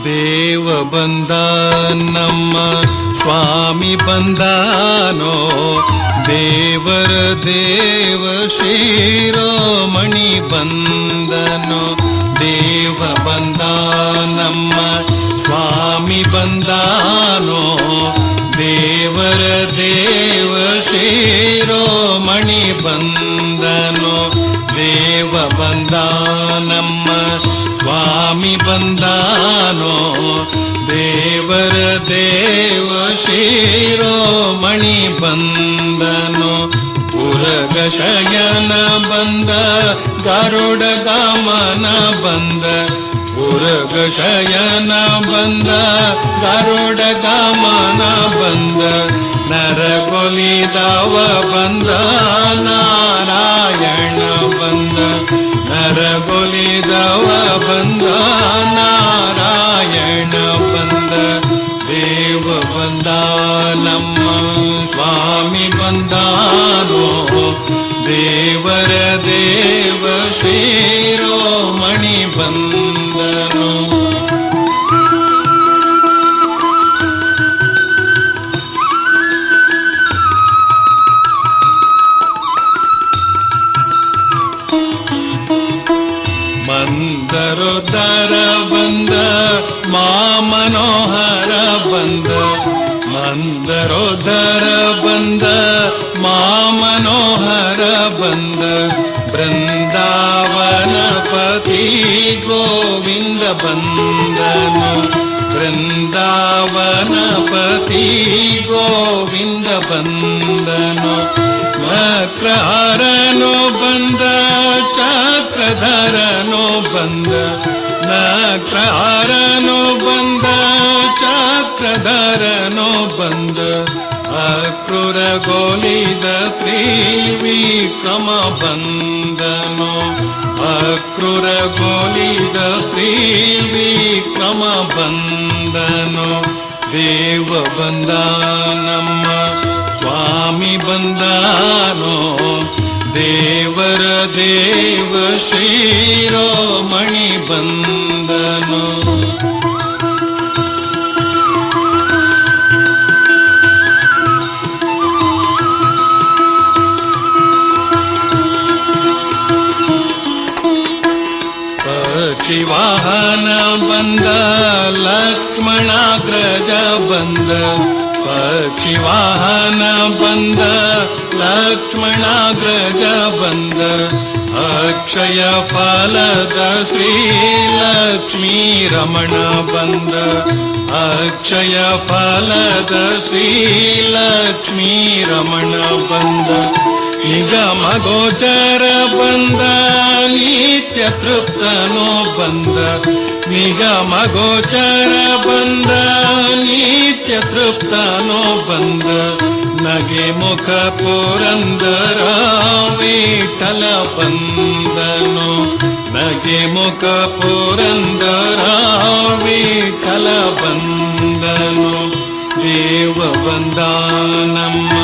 ದೇವ ಬಂದ ನಮ್ಮ ಸ್ವಾಮಿ ಬಂದಾನೋ, ದೇವರ ದೇವ ಶಿರೋಮಣಿ ಬಂದನೋ. ದೇವ ಬಂದ ನಮ್ಮ ಸ್ವಾಮಿ ಬಂದಾನೋ, ದೇವರ ದೇವ ಶಿರೋಮಣಿ ಬಂದನೋ. ದೇವ ಬಂದ ನಮ್ಮ ಸ್ವಾಮಿ ಬಂದಾನೋ, ದೇವರ ದೇವ ಶಿರೋಮಣಿ ಬಂದನೋ. ಪುರಗ ಶಯನ ಬಂದ ಗರುಡ ಗಮನ ಬಂದ, ಪುರಗ ಶಯನ ಬಂದ ಗರುಡ ಗಮನ ಬಂದ. ನರಗೊಲಿದವ ಬಂದ ನಾರಾಯಣ ಬಂದ, ನರಗೊಲಿದವ ಬಂದ ನಾರಾಯಣ ಬಂದ. ದೇವ ಬಂದ ನಮ್ಮ ಸ್ವಾಮಿ ಬಂದಾನೋ, ದೇವರ ದೇವ ಶಿರೋಮಣಿ ಬಂದನೋ. ಮಂದರೋದರ ಬಂದ ಮಾಮನೋಹರ ಬಂದ, ಮಂದರೋದರ ಬಂದ ಮಾಮನೋಹರ ಬಂದ. ಬೃಂದಾವನ ಪತಿ ಗೋವಿಂದ ಬಂದನು, ಬೃಂದಾವನ ಪತಿ ಗೋವಿಂದ ಬಂದನು. ನಕ್ರಹಾರನು ಬಂದ ಚಕ್ರಧರನು ಬಂದ, ನಕ್ರಹಾರನು ಬಂದ ಚಕ್ರಧರನು ಬಂದ. ಅಕ್ರೂರ ಗೋಲಿದ ತ್ರಿವಿಕ್ರಮ ಬಂದನು, ಅಕ್ರೂರ ಗೋಲಿದ ತ್ರಿವಿಕ್ರಮ ಬಂದನು. ದೇವ ಬಂದ ನಮ್ಮ ಸ್ವಾಮಿ ಬಂದಾನೋ, ದೇವರ ದೇವ ಶಿರೋಮಣಿ ಬಂದನೋ. ಪಕ್ಷಿವಾಹನ ಬಂದ ಲಕ್ಷ್ಮಣಾಗ್ರಜ ಬಂದ, ಪಕ್ಷಿವಾಹನ ಬಂದ ಲಕ್ಷ್ಮಣಾಗ್ರಜ ಬಂದ. ಅಕ್ಷಯ ಫಲದ ಶ್ರೀ ಲಕ್ಷ್ಮೀ ರಮಣ ಬಂದ, ಅಕ್ಷಯ ಫಲದ ಶ್ರೀ ಲಕ್ಷ್ಮೀ ರಮಣ ಬಂದ. ನಿಗಮ ಗೋಚರ ಬಂದ ನಿತ್ಯ ತೃಪ್ತನೋ ಬಂದ, ನಿಗಮ ಗೋಚರ ಬಂದ ನಿತ್ಯ ತೃಪ್ತನೋ ಬಂದ. ನಗೆ ಮುಖ ಪುರಂದರ ವಿಠಲ ಬಂದನು, ನಗೆ ಮುಖ ಪುರಂದರ ವಿಠಲ ಬಂದನು. ದೇವ ಬಂದ ನಮ್ಮ